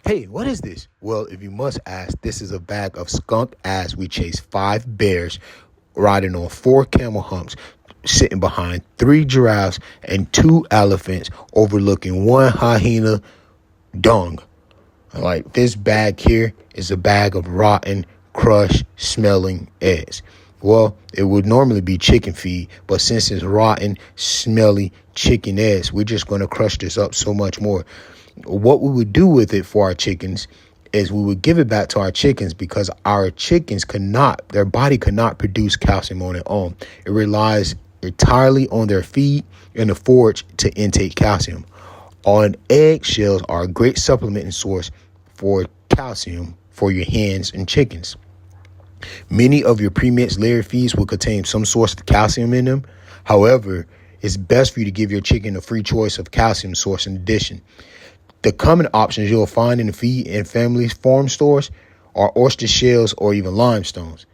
Hey, what is this? Well, if you must ask, this is a bag of skunk ass we chased 5 bears riding on 4 camel humps, sitting behind 3 giraffes and 2 elephants, overlooking 1 hyena dung. Like, this bag here is a bag of rotten, crushed, smelling eggs. Well, it would normally be chicken feed, but since it's rotten, smelly chicken eggs, we're just going to crush this up so much more. What we would do with it for our chickens is we would give it back to our chickens, because our chickens their body cannot produce calcium on its own. It relies entirely on their feed and the forage to intake calcium. On eggshells are a great supplementing source for calcium for your hens and chickens. Many of your premixed layer feeds will contain some source of calcium in them. However, it's best for you to give your chicken a free choice of calcium source in addition. The common options you'll find in the feed and family farm stores are oyster shells or even limestones.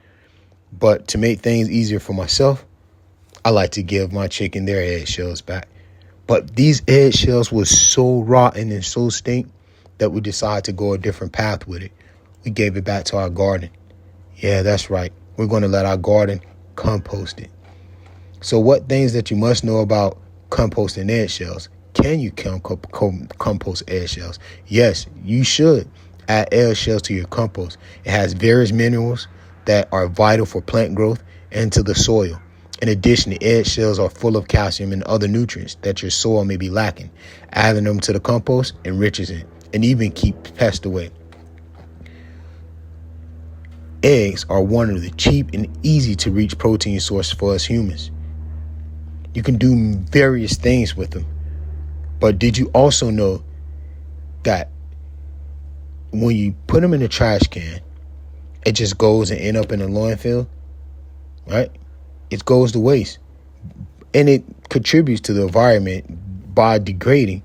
But to make things easier for myself, I like to give my chicken their eggshells back. But these eggshells were so rotten and so stink that we decided to go a different path with it. We gave it back to our garden. Yeah, that's right. We're going to let our garden compost it. So what things that you must know about composting eggshells? Can you compost eggshells? Yes, you should add eggshells to your compost. It has various minerals that are vital for plant growth and to the soil. In addition, the eggshells are full of calcium and other nutrients that your soil may be lacking. Adding them to the compost enriches it and even keep pests away. Eggs are one of the cheap and easy to reach protein sources for us humans. You can do various things with them. But did you also know that when you put them in a trash can, it just goes and ends up in a landfill, right? It goes to waste. And it contributes to the environment by degrading.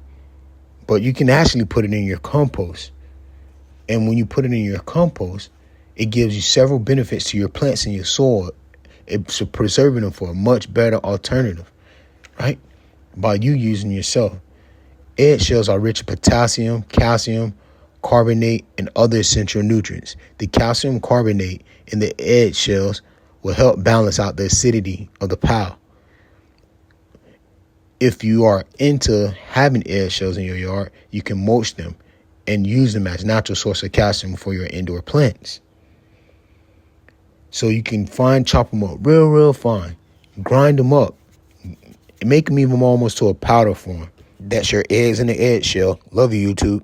But you can actually put it in your compost. And when you put it in your compost, it gives you several benefits to your plants and your soil. It's preserving them for a much better alternative, right? By you using yourself. Eggshells are rich in potassium, calcium, carbonate, and other essential nutrients. The calcium carbonate in the eggshells will help balance out the acidity of the pile. If you are into having eggshells in your yard, you can mulch them and use them as natural source of calcium for your indoor plants. So you can chop them up real fine, grind them up, and make them even almost to a powder form. That's your eggs in the eggshell. Love you, YouTube.